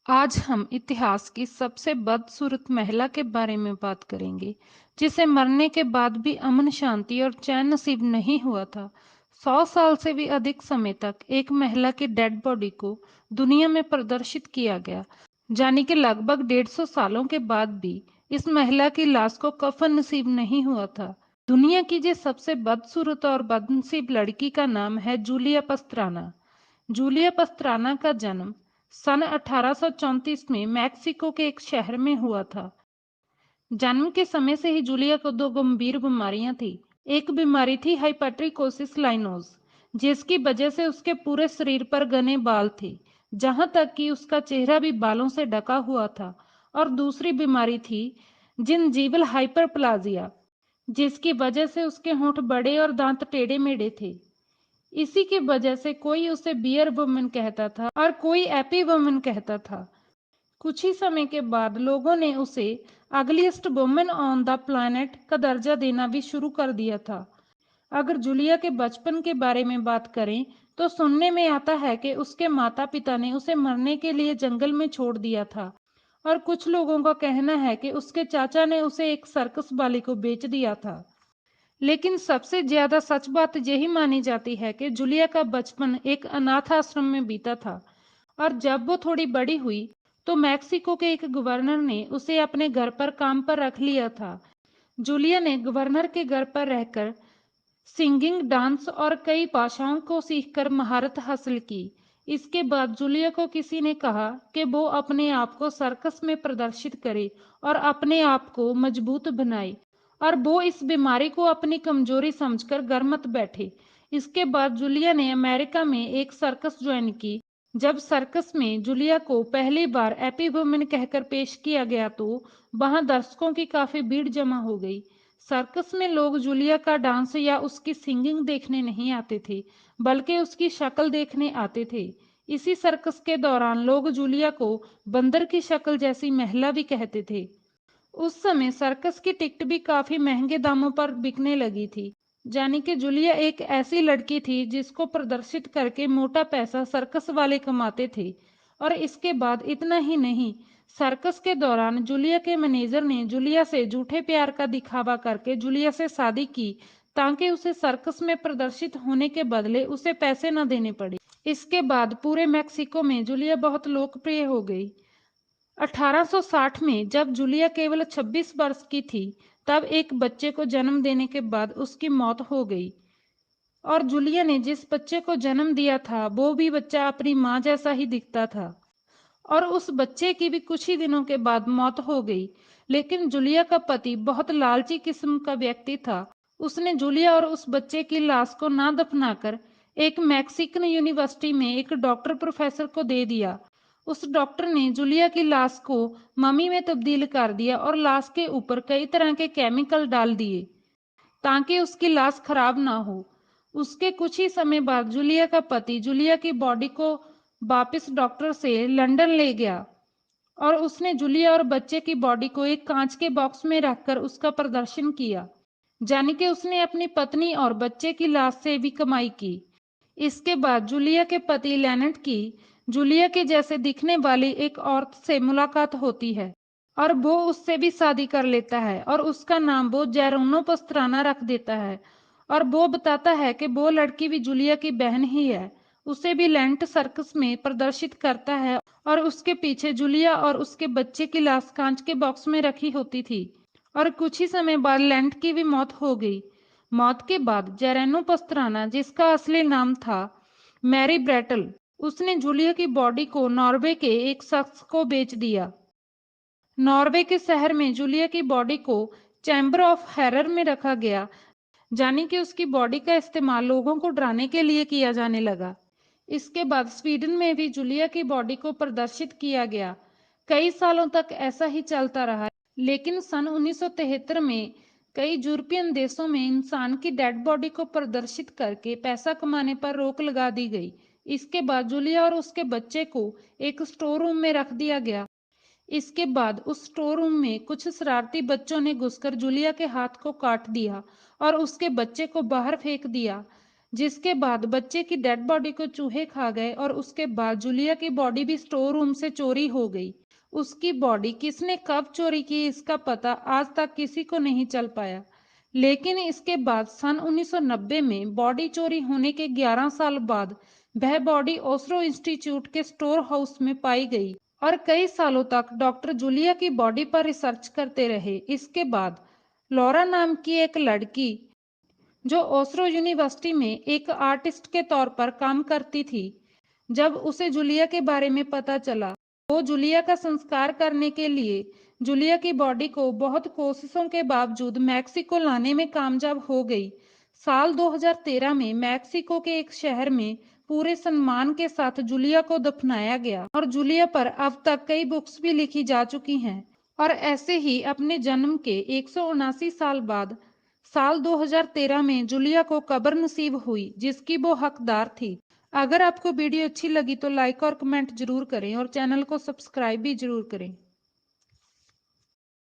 आज हम इतिहास की सबसे बदसूरत महिला के बारे में बात करेंगे, जिसे मरने के बाद भी अमन, शांति और चैन नसीब नहीं हुआ था। 100 साल से भी अधिक समय तक एक महिला की डेड बॉडी को दुनिया में प्रदर्शित किया गया, यानी कि लगभग 150 सालों के बाद भी इस महिला की लाश को कफन नसीब नहीं हुआ था। दुनिया की जो सबसे बदसूरत और बदनसीब लड़की का नाम है जूलिया पस्त्राना। जूलिया पस्त्राना का जन्म सन 1834 में मैक्सिको के एक शहर में हुआ था। जन्म के समय से ही जूलिया को दो गंभीर बीमारियां थी। एक बीमारी थी हाइपरट्रिकोसिस लाइनोज, जिसकी वजह से उसके पूरे शरीर पर घने बाल थे, जहां तक कि उसका चेहरा भी बालों से ढका हुआ था। और दूसरी बीमारी थी जिंजीवल हाइपरप्लाजिया, जिसकी वजह से उसके होंठ बड़े और दांत टेढ़े मेढ़े थे। इसी की वजह से कोई उसे बियर वुमन कहता था और कोई एपी वुमन कहता था। कुछ ही समय के बाद लोगों ने उसे ugliest woman on the planet का दर्जा देना भी शुरू कर दिया था। अगर जूलिया के बचपन के बारे में बात करें तो सुनने में आता है कि उसके माता पिता ने उसे मरने के लिए जंगल में छोड़ दिया था, और कुछ लोगों का कहना है कि उसके चाचा ने उसे एक सर्कस वाले को बेच दिया था। लेकिन सबसे ज्यादा सच बात यही मानी जाती है कि जूलिया का बचपन एक अनाथ आश्रम में बीता था, और जब वो थोड़ी बड़ी हुई तो मैक्सिको के एक गवर्नर ने उसे अपने घर पर काम पर रख लिया था। जूलिया ने गवर्नर के घर पर रहकर सिंगिंग, डांस और कई भाषाओं को सीखकर महारत हासिल की। इसके बाद जूलिया को किसी ने कहा कि वो अपने आप को सर्कस में प्रदर्शित करे और अपने आप को मजबूत बनाए, और वो इस बीमारी को अपनी कमजोरी समझकर घर मत बैठे। इसके बाद जूलिया ने अमेरिका में एक सर्कस ज्वाइन की। जब सर्कस में जूलिया को पहली बार एपी वुमेन कहकर पेश किया गया तो वहां दर्शकों की काफी भीड़ जमा हो गई। सर्कस में लोग जूलिया का डांस या उसकी सिंगिंग देखने नहीं आते थे, बल्कि उसकी शक्ल देखने आते थे। इसी सर्कस के दौरान लोग जूलिया को बंदर की शक्ल जैसी महिला भी कहते थे। उस समय सर्कस की टिकट भी काफी महंगे दामों पर बिकने लगी थी। यानी कि जूलिया एक ऐसी लड़की थी जिसको प्रदर्शित करके मोटा पैसा सर्कस वाले कमाते थे। और इसके बाद इतना ही नहीं, सर्कस के दौरान जूलिया के मैनेजर ने जूलिया से झूठे प्यार का दिखावा करके जूलिया से शादी की, ताकि उसे सर्कस में प्रदर्शित होने के बदले उसे पैसे न देने पड़े। इसके बाद पूरे मैक्सिको में जूलिया बहुत लोकप्रिय हो गई। 1860 में जब जूलिया केवल 26 वर्ष की थी, तब एक बच्चे को जन्म देने के बाद उसकी मौत हो गई। और जूलिया ने जिस बच्चे को जन्म दिया था वो भी बच्चा अपनी माँ जैसा ही दिखता था, और उस बच्चे की भी कुछ ही दिनों के बाद मौत हो गई। लेकिन जूलिया का पति बहुत लालची किस्म का व्यक्ति था। उसने जूलिया और उस बच्चे की लाश को ना दफनाकर एक मैक्सिकन यूनिवर्सिटी में एक डॉक्टर प्रोफेसर को दे दिया। उस डॉक्टर ने जूलिया की लाश को मम्मी में तब्दील कर दिया और लाश के ऊपर कई तरह के केमिकल डाल दिए, ताकि उसकी लाश खराब ना हो। उसके कुछ ही समय बाद जूलिया का पति जूलिया की बॉडी को वापस डॉक्टर से लंदन ले गया, और उसने जूलिया और बच्चे की बॉडी को एक कांच के बॉक्स में रखकर उसका प्रदर्शन किया, यानी कि उसने अपनी पत्नी और बच्चे की लाश से भी कमाई की। इसके बाद जूलिया के पति लेनेट की जूलिया के जैसे दिखने वाली एक औरत से मुलाकात होती है, और वो उससे भी शादी कर लेता है और उसका नाम वो जेरोनो पस्त्राना रख देता है। और वो बताता है कि वो लड़की भी जूलिया की बहन ही है। उसे भी लेंट सर्कस में प्रदर्शित करता है, और उसके पीछे जूलिया और उसके बच्चे की लाश कांच के बॉक्स में रखी होती थी। और कुछ ही समय बाद लेंट की भी मौत हो गई। मौत के बाद जेरेनो पस्त्राना, जिसका असली नाम था मैरी ब्रेटल, उसने जूलिया की बॉडी को नॉर्वे के एक शख्स को बेच दिया। नॉर्वे के शहर में जूलिया की बॉडी को चैम्बर ऑफ हैरर में रखा गया, जाने कि उसकी बॉडी का इस्तेमाल लोगों को डराने के लिए किया जाने लगा। इसके बाद स्वीडन में भी जूलिया की बॉडी को प्रदर्शित किया गया। कई सालों तक ऐसा ही चलता रहा, लेकिन सन 1973 में कई यूरोपियन देशों में इंसान की डेड बॉडी को प्रदर्शित करके पैसा कमाने पर रोक लगा दी गई। इसके बाद जूलिया और उसके बच्चे को एक स्टोर रूम में रख दिया गया। इसके बाद उस स्टोर रूम में कुछ शरारती बच्चों ने घुसकर जूलिया के हाथ को काट दिया और उसके बच्चे को बाहर फेंक दिया। जिसके बाद बच्चे की डेड बॉडी को चूहे खा गए और उसके बाद जूलिया की बॉडी भी स्टोर रूम से चोरी हो गई। उसकी बॉडी किसने कब चोरी की इसका पता आज तक किसी को नहीं चल पाया। लेकिन इसके बाद सन 1990 में बॉडी चोरी होने के 11 साल बाद वह बॉडी ओस्लो इंस्टीट्यूट के स्टोर हाउस में पाई गई और कई सालों तक डॉक्टर जूलिया की बॉडी पर रिसर्च करते रहे। इसके बाद लॉरा नाम की एक लड़की जो ओस्लो यूनिवर्सिटी में एक आर्टिस्ट के तौर पर काम करती थी, जब उसे जूलिया के बारे में पता चला, वो जूलिया का संस्कार करने के लिए जूलिया की बॉडी को बहुत कोशिशों के बावजूद मैक्सिको लाने में कामयाब हो गई। साल 2013 में मैक्सिको के एक शहर में पूरे सम्मान के साथ जूलिया को दफनाया गया और जूलिया पर अब तक कई बुक्स भी लिखी जा चुकी हैं। और ऐसे ही अपने जन्म के 179 साल बाद साल 2013 में जूलिया को कब्र नसीब हुई जिसकी वो हकदार थी। अगर आपको वीडियो अच्छी लगी तो लाइक और कमेंट जरूर करें और चैनल को सब्सक्राइब भी जरूर करें।